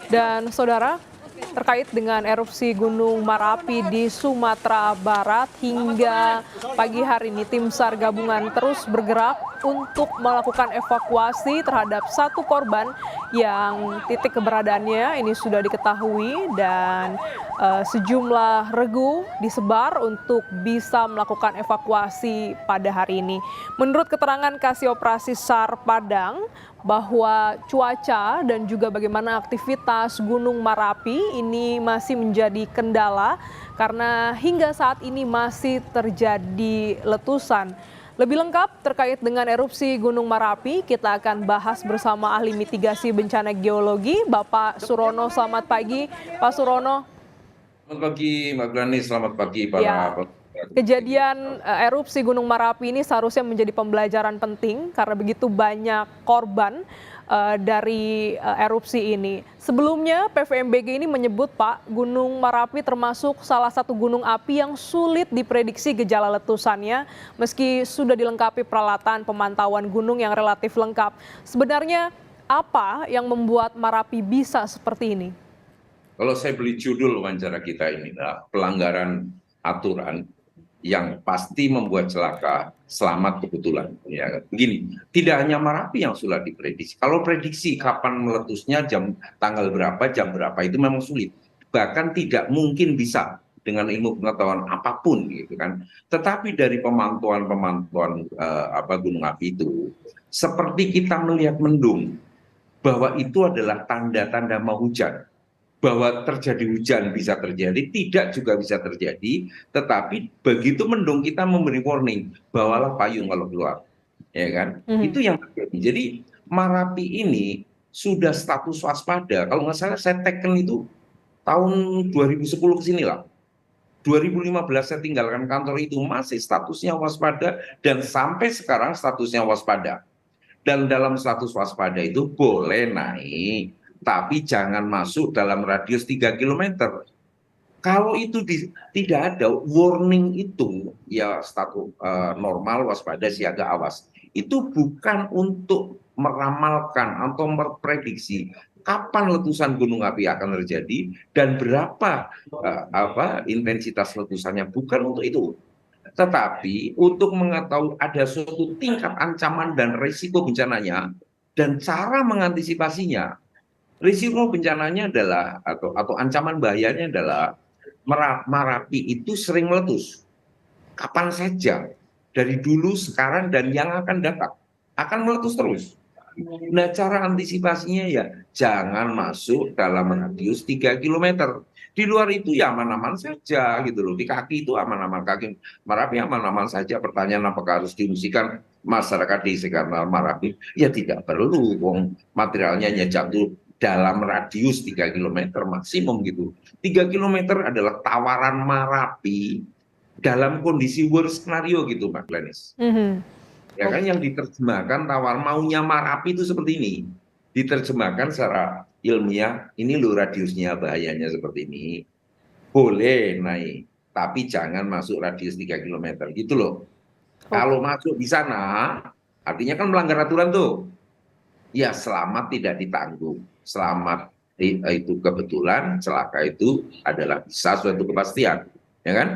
Dan saudara, terkait dengan erupsi Gunung Merapi di Sumatera Barat, hingga pagi hari ini tim SAR gabungan terus bergerak untuk melakukan evakuasi terhadap satu korban yang titik keberadaannya ini sudah diketahui, dan sejumlah regu disebar untuk bisa melakukan evakuasi pada hari ini. Menurut keterangan Kasih Operasi SAR Padang, bahwa cuaca dan juga bagaimana aktivitas Gunung Merapi ini masih menjadi kendala karena hingga saat ini masih terjadi letusan. Lebih lengkap terkait dengan erupsi Gunung Merapi, kita akan bahas bersama ahli mitigasi bencana geologi, Bapak Surono. Selamat pagi, Pak Surono. Selamat pagi, Mbak Glani. Selamat pagi Ya, kejadian erupsi Gunung Merapi ini seharusnya menjadi pembelajaran penting karena begitu banyak korban dari erupsi ini. Sebelumnya PVMBG ini menyebut, Pak, Gunung Merapi termasuk salah satu gunung api yang sulit diprediksi gejala letusannya meski sudah dilengkapi peralatan pemantauan gunung yang relatif lengkap. Sebenarnya apa yang membuat Merapi bisa seperti ini? Kalau saya beli judul wawancara kita ini adalah pelanggaran aturan yang pasti membuat celaka, selamat kebetulan. Ya, begini, tidak hanya Merapi yang sulit diprediksi. Kalau prediksi kapan meletusnya, tanggal berapa, jam berapa itu memang sulit. Bahkan tidak mungkin bisa dengan ilmu pengetahuan apapun, gitu kan. Tetapi dari pemantauan gunung api itu, seperti kita melihat mendung, bahwa itu adalah tanda-tanda mau hujan. Bahwa terjadi hujan bisa terjadi, tidak juga bisa terjadi, tetapi begitu mendung kita memberi warning, bawalah payung kalau keluar, ya kan? Itu yang terjadi. Jadi Merapi ini sudah status waspada. Kalau nggak salah saya teken itu tahun 2010 ke sini lah. 2015 saya tinggalkan kantor itu masih statusnya waspada dan sampai sekarang statusnya waspada. Dan dalam status waspada itu boleh naik, tapi jangan masuk dalam radius 3 km. Kalau itu tidak ada warning itu, ya status normal, waspada, siaga, awas. Itu bukan untuk meramalkan atau memprediksi kapan letusan gunung api akan terjadi dan berapa intensitas letusannya, bukan untuk itu. Tetapi untuk mengetahui ada suatu tingkat ancaman dan risiko bencananya dan cara mengantisipasinya. Risiko bencananya adalah atau ancaman bahayanya adalah Merapi itu sering meletus. Kapan saja, dari dulu, sekarang, dan yang akan datang akan meletus terus. Nah, cara antisipasinya ya jangan masuk dalam radius 3 km. Di luar itu ya aman-aman saja gitu loh. Di kaki itu aman-aman, kaki Merapi aman-aman saja. Pertanyaan apakah harus diungsikan masyarakat di sekitar Merapi? Ya tidak perlu, wong materialnya hanya jatuh dalam radius 3 km maksimum gitu. 3 km adalah tawaran Merapi dalam kondisi worst scenario gitu, Mbak Glenis. Ya kan, yang diterjemahkan tawar maunya Merapi itu seperti ini. Diterjemahkan secara ilmiah, ini loh radiusnya, bahayanya seperti ini. Boleh naik, tapi jangan masuk radius 3 km gitu loh. Kalau masuk di sana, artinya kan melanggar aturan tuh. Ya selamat tidak ditanggung. Selamat itu kebetulan, celaka itu adalah bisa suatu kepastian. Ya kan?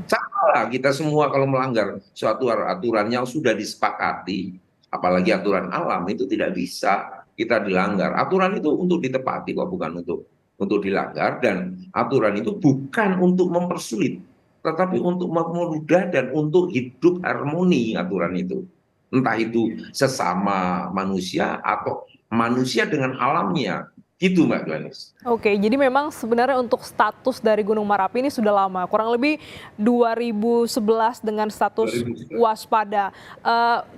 Sama lah kita semua kalau melanggar suatu aturan yang sudah disepakati, apalagi aturan alam, itu tidak bisa kita dilanggar. Aturan itu untuk ditepati kok, bukan untuk dilanggar, dan aturan itu bukan untuk mempersulit, tetapi untuk mempermudah dan untuk hidup harmoni aturan itu. Entah itu sesama manusia atau manusia dengan alamnya. Gitu, Mbak Glenis. Oke, jadi memang sebenarnya untuk status dari Gunung Merapi ini sudah lama, kurang lebih 2011 dengan status waspada.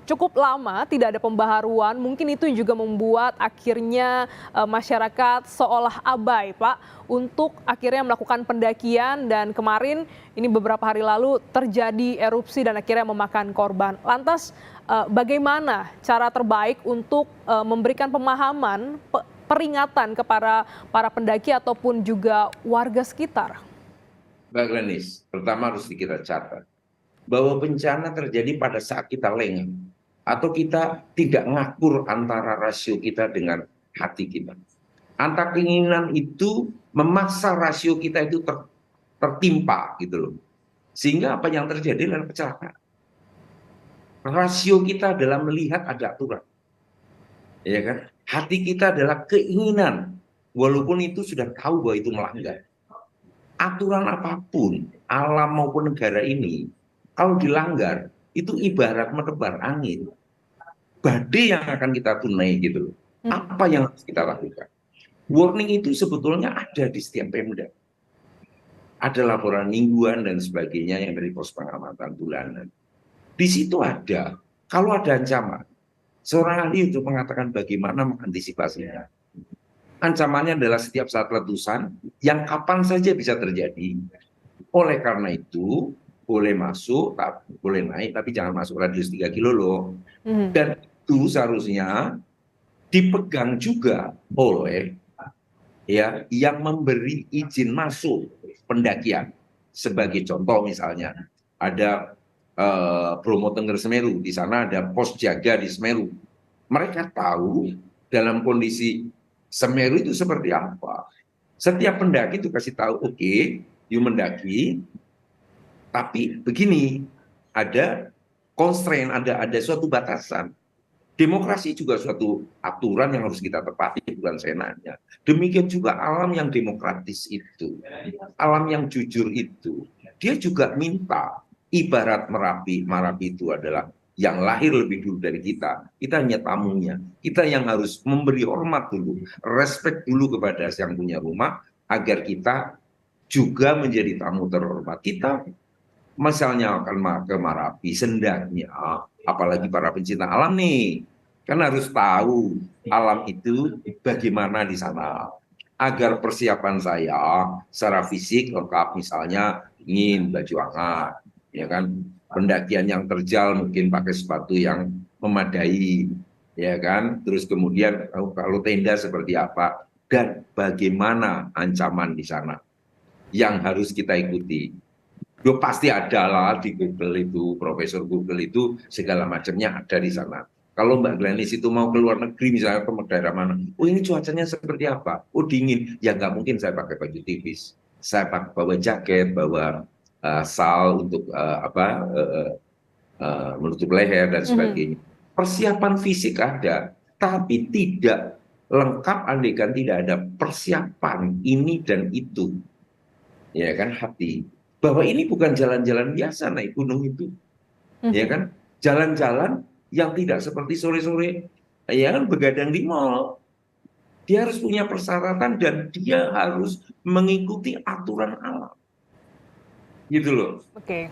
Cukup lama tidak ada pembaharuan, mungkin itu juga membuat akhirnya masyarakat seolah abai, Pak, untuk akhirnya melakukan pendakian, dan kemarin ini beberapa hari lalu terjadi erupsi dan akhirnya memakan korban. Lantas bagaimana cara terbaik untuk memberikan pemahaman, peringatan kepada para pendaki ataupun juga warga sekitar? Mbak Glenis, pertama harus kita catat bahwa bencana terjadi pada saat kita lengah. atau kita tidak ngakur antara rasio kita dengan hati kita. Antara keinginan itu memaksa rasio kita itu tertimpa gitu loh. Sehingga apa yang terjadi adalah kecelakaan. Rasio kita adalah melihat ada aturan. Ya kan? Hati kita adalah keinginan, walaupun itu sudah tahu bahwa itu melanggar. Aturan apapun, alam maupun negara ini, kalau dilanggar, itu ibarat menebar angin. Badai yang akan kita tunai gitu loh. Apa yang harus kita lakukan? Warning itu sebetulnya ada di setiap Pemda. Ada laporan mingguan dan sebagainya yang dari pos pengamatan bulanan. Di situ ada, kalau ada ancaman, seorang ahli untuk mengatakan bagaimana mengantisipasinya. Ancamannya adalah setiap saat letusan yang kapan saja bisa terjadi. Oleh karena itu, boleh masuk, boleh naik, tapi jangan masuk radius 3 kilo loh. Dan itu seharusnya dipegang juga oleh ya yang memberi izin masuk pendakian. Sebagai contoh misalnya, ada Bromo Tengger Semeru, di sana ada pos jaga di Semeru. Mereka tahu dalam kondisi Semeru itu seperti apa. Setiap pendaki itu kasih tahu, oke, you mendaki, tapi begini, ada constraint, ada suatu batasan. Demokrasi juga suatu aturan yang harus kita tepati, bukan seenaknya. Demikian juga alam yang demokratis itu, alam yang jujur itu, dia juga minta, ibarat Merapi itu adalah yang lahir lebih dulu dari kita hanya tamunya, kita yang harus memberi hormat dulu, respect dulu kepada yang punya rumah, agar kita juga menjadi tamu terhormat. Kita misalnya akan ke Marapi, sendaknya, apalagi para pencinta alam nih, kan harus tahu alam itu bagaimana di sana. Agar persiapan saya secara fisik lengkap, misalnya ingin baju hangat, ya kan, pendakian yang terjal mungkin pakai sepatu yang memadai, ya kan, terus kemudian kalau tenda seperti apa, dan bagaimana ancaman di sana yang harus kita ikuti. Loh, pasti ada lah di Google itu, Profesor Google itu segala macamnya ada di sana. Kalau Mbak Glenis itu mau ke luar negeri misalnya ke daerah mana, oh ini cuacanya seperti apa? Oh dingin, ya nggak mungkin saya pakai baju tipis. Saya pakai bawa jaket, bawa sal untuk menutup leher dan sebagainya. Persiapan fisik ada, tapi tidak lengkap andaikan tidak ada persiapan ini dan itu. Ya kan, hati. Bahwa ini bukan jalan-jalan biasa naik gunung itu. Ya kan? Jalan-jalan yang tidak seperti sore-sore, ya kan, begadang di mall. Dia harus punya persyaratan dan dia harus mengikuti aturan alam. Gitu loh.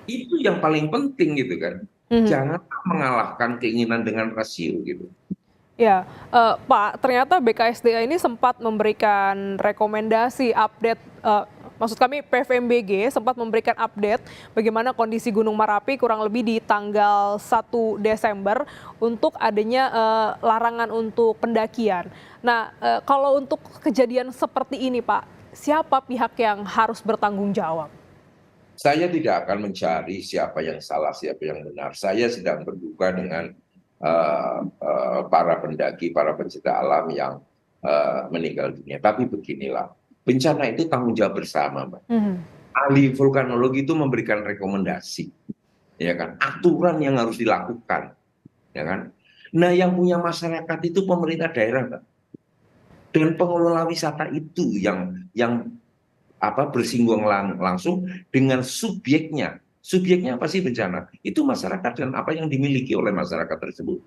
Itu yang paling penting gitu kan. Jangan mengalahkan keinginan dengan rasio gitu. Ya, Pak, ternyata BKSDA ini sempat memberikan rekomendasi update, maksud kami PVMBG sempat memberikan update bagaimana kondisi Gunung Merapi kurang lebih di tanggal 1 Desember untuk adanya larangan untuk pendakian. Nah, kalau untuk kejadian seperti ini, Pak, siapa pihak yang harus bertanggung jawab? Saya tidak akan mencari siapa yang salah, siapa yang benar. Saya sedang berduka dengan para pendaki, para pencinta alam yang meninggal dunia. Tapi beginilah, bencana itu tanggung jawab bersama, Mbak. Ahli vulkanologi itu memberikan rekomendasi, ya kan, aturan yang harus dilakukan, ya kan. Nah, yang punya masyarakat itu pemerintah daerah, Mbak. Dengan pengelola wisata itu yang bersinggung langsung dengan subjeknya. Subjeknya apa sih bencana? Itu masyarakat dan apa yang dimiliki oleh masyarakat tersebut.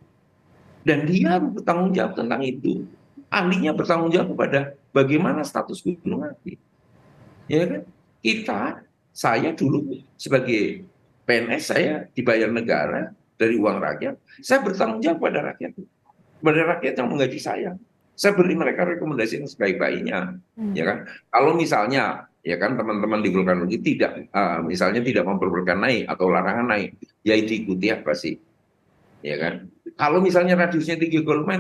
Dan dia bertanggung jawab tentang itu. Ahlinya bertanggung jawab kepada bagaimana status gunung api. Ya kan? Saya dulu sebagai PNS, saya dibayar negara dari uang rakyat. Saya bertanggung jawab pada rakyat. Pada rakyat yang menggaji saya. Saya beri mereka rekomendasi yang sebaik-baiknya. Ya kan? Kalau misalnya ya kan teman-teman di vulkanologi misalnya tidak memperbolehkan naik atau larangan naik, ya diikuti apa sih, ya kan. Kalau misalnya radiusnya 3 km,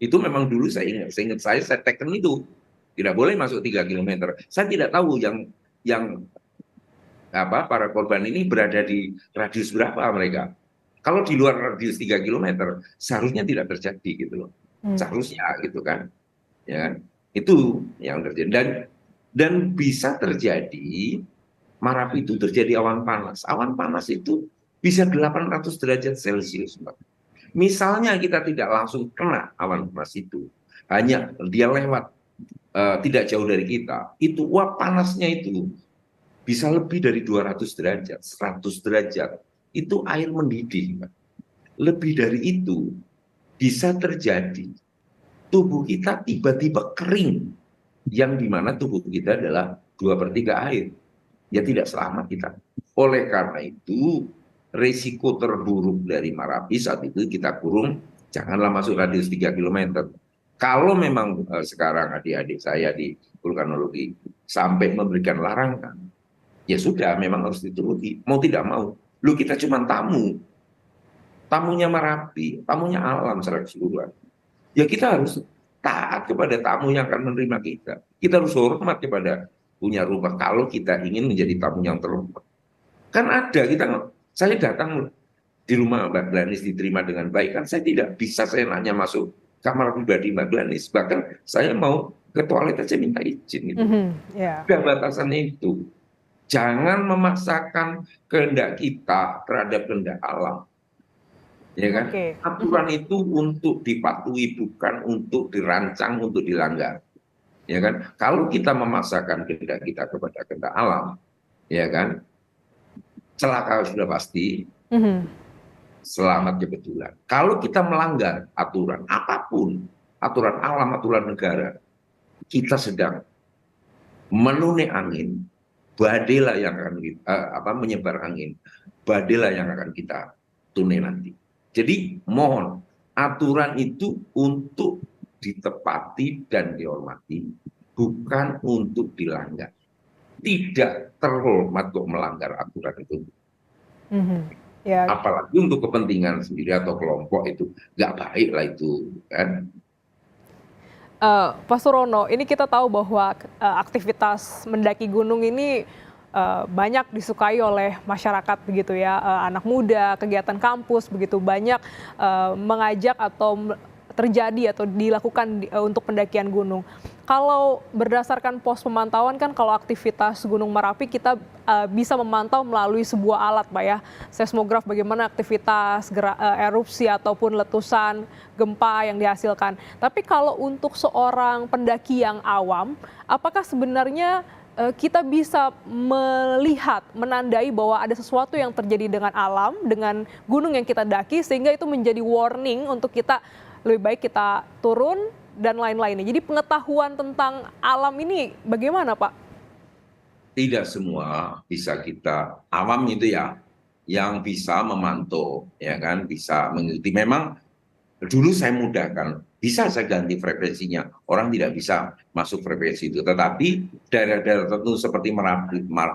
itu memang dulu saya teken itu tidak boleh masuk 3 km. Saya tidak tahu yang para korban ini berada di radius berapa mereka. Kalau di luar radius 3 kilometer seharusnya tidak terjadi gitu loh. Hmm. Seharusnya gitu kan. Ya kan? Itu yang terjadi. Dan bisa terjadi Marapi itu terjadi awan panas. Awan panas itu bisa 800 derajat Celcius, Mbak. Misalnya kita tidak langsung kena awan panas itu, hanya dia lewat tidak jauh dari kita, itu uap panasnya itu bisa lebih dari 200 derajat, 100 derajat. Itu air mendidih, Mbak. Lebih dari itu bisa terjadi tubuh kita tiba-tiba kering, yang dimana tubuh kita adalah 2/3 air. Ya tidak selamat kita. Oleh karena itu, risiko terburuk dari Marapi saat itu kita kurung, janganlah masuk radius 3 kilometer. Kalau memang sekarang adik-adik saya di vulkanologi sampai memberikan larangan, ya sudah memang harus dituruti. Mau tidak mau. Lu kita cuma tamu. Tamunya Marapi, tamunya alam secara keseluruhan. Ya kita harus taat kepada tamu yang akan menerima kita. Kita harus hormat kepada punya rumah kalau kita ingin menjadi tamu yang terhormat. Kan ada saya datang di rumah Mbak Glanis diterima dengan baik, kan saya tidak bisa saya nanya masuk kamar pribadi Mbak Glanis, bahkan saya mau ke toilet aja minta izin gitu. Yeah. Ada batasannya itu. Jangan memaksakan kehendak kita terhadap kehendak alam. Ya kan? Oke. Aturan itu untuk dipatuhi, bukan untuk dirancang untuk dilanggar. Ya kan? Kalau kita memaksakan kehendak kita kepada kehendak alam, ya kan? Celaka sudah pasti, selamat kebetulan. Kalau kita melanggar aturan apapun, aturan alam, aturan negara, kita sedang menunai angin, badailah yang akan kita, menyebar angin, badailah yang akan kita tunai nanti. Jadi mohon, aturan itu untuk ditepati dan dihormati, bukan untuk dilanggar. Tidak terhormat kok melanggar aturan itu. Ya. Apalagi untuk kepentingan sendiri atau kelompok itu nggak baik lah itu kan. Pak Surono, ini kita tahu bahwa aktivitas mendaki gunung ini banyak disukai oleh masyarakat begitu ya, anak muda, kegiatan kampus begitu banyak mengajak atau terjadi atau dilakukan untuk pendakian gunung. Kalau berdasarkan pos pemantauan kan kalau aktivitas Gunung Merapi kita bisa memantau melalui sebuah alat Pak ya, seismograf bagaimana aktivitas erupsi ataupun letusan gempa yang dihasilkan. Tapi kalau untuk seorang pendaki yang awam, apakah sebenarnya kita bisa melihat, menandai bahwa ada sesuatu yang terjadi dengan alam, dengan gunung yang kita daki, sehingga itu menjadi warning untuk kita lebih baik kita turun dan lain-lainnya. Jadi pengetahuan tentang alam ini bagaimana, Pak? Tidak semua bisa kita awam itu ya, yang bisa memantau, ya kan, bisa mengikuti. Memang dulu saya mudahkan, bisa saya ganti frekuensinya. Orang tidak bisa masuk frekuensi itu. Tetapi daerah-daerah tertentu seperti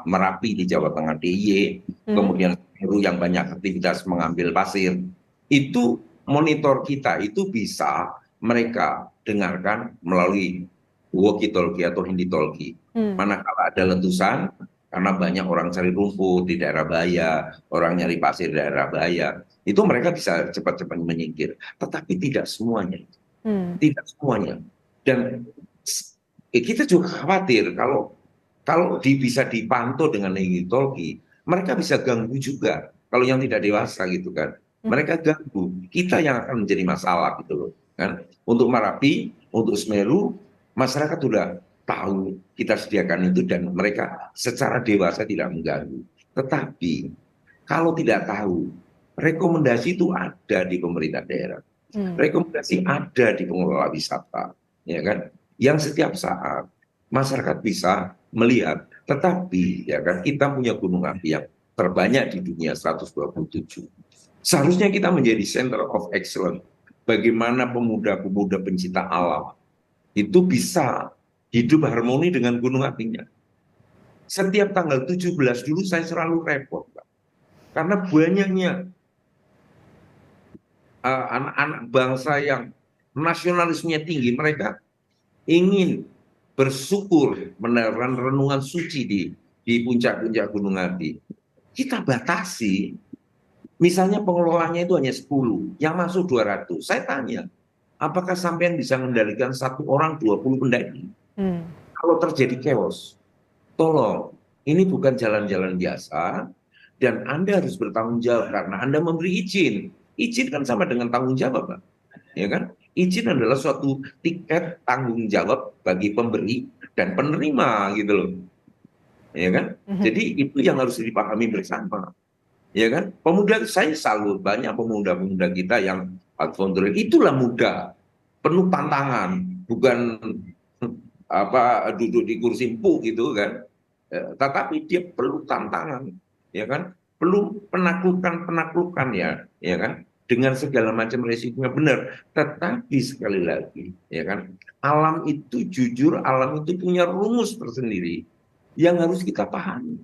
Merapi di Jawa Tengah, DIY, kemudian Semeru yang banyak aktivitas mengambil pasir, itu monitor kita itu bisa mereka dengarkan melalui walkie-talkie atau handy-talkie. Manakala ada letusan, karena banyak orang cari rumput di daerah bahaya, orang nyari pasir di daerah bahaya, itu mereka bisa cepat-cepat menyingkir. Tetapi tidak semuanya. Tidak semuanya. Dan kita juga khawatir kalau bisa dipantau dengan handy-talkie, mereka bisa ganggu juga. Kalau yang tidak dewasa gitu kan. Mereka ganggu, kita yang akan menjadi masalah gitu loh kan. Untuk Merapi, untuk Semeru, masyarakat sudah tahu kita sediakan itu dan mereka secara dewasa tidak mengganggu. Tetapi kalau tidak tahu, rekomendasi itu ada di pemerintah daerah, rekomendasi ada di pengelola wisata, ya kan, yang setiap saat masyarakat bisa melihat. Tetapi ya kan, kita punya gunung api yang terbanyak di dunia, 127. Seharusnya kita menjadi center of excellence. Bagaimana pemuda-pemuda pencinta alam itu bisa hidup harmoni dengan gunung apinya. Setiap tanggal 17 dulu saya selalu repot, Pak. Karena banyaknya anak-anak bangsa yang nasionalismenya tinggi, mereka ingin bersyukur menerangkan renungan suci di puncak-puncak gunung api. Kita batasi. Misalnya pengelolanya itu hanya 10, yang masuk 200. Saya tanya, apakah sampean bisa mengendalikan satu orang 20 pendaki? Hmm. Kalau terjadi chaos, tolong, ini bukan jalan-jalan biasa, dan Anda harus bertanggung jawab karena Anda memberi izin. Izin kan sama dengan tanggung jawab, Pak. Ya kan? Izin adalah suatu tiket tanggung jawab bagi pemberi dan penerima gitu loh. Ya kan? Mhm. Jadi itu yang harus dipahami bersama. Ya kan? Pemuda, saya salut banyak pemuda-pemuda kita yang adventure, itulah muda, penuh tantangan, bukan apa duduk di kursi empuk gitu kan. Tetapi dia perlu tantangan, ya kan? Perlu penaklukan-penaklukan ya kan? Dengan segala macam resikonya benar. Tetapi sekali lagi, ya kan? Alam itu jujur, alam itu punya rumus tersendiri yang harus kita pahami.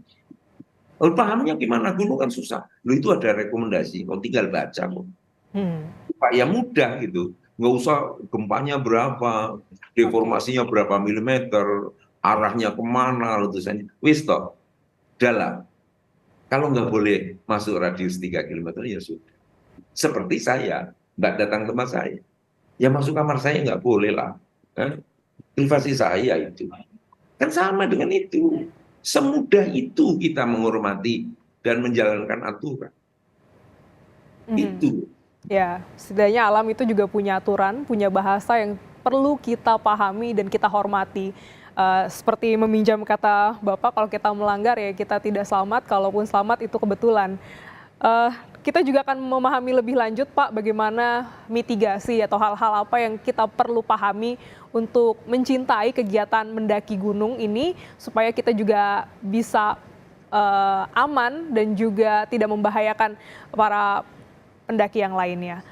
Lalu pahamnya gimana? Dulu kan susah. Lu itu ada rekomendasi, kau tinggal baca kok. Hmm. Pak ya mudah gitu. Nggak usah gempanya berapa, Oke. deformasinya berapa milimeter, arahnya kemana, letusannya. Wis toh, dalam. Kalau nggak boleh masuk radius 3 kilometer ya sudah. Seperti saya, nggak datang tempat saya. Ya masuk kamar saya nggak boleh lah. Kan? Privasi saya itu. Kan sama dengan itu. Semudah itu kita menghormati dan menjalankan aturan. Mhm. Itu. Ya, setidaknya alam itu juga punya aturan, punya bahasa yang perlu kita pahami dan kita hormati. Seperti meminjam kata Bapak, kalau kita melanggar ya kita tidak selamat, kalaupun selamat itu kebetulan. Eh, kita juga akan memahami lebih lanjut Pak, bagaimana mitigasi atau hal-hal apa yang kita perlu pahami untuk mencintai kegiatan mendaki gunung ini, supaya kita juga bisa aman dan juga tidak membahayakan para pendaki yang lainnya.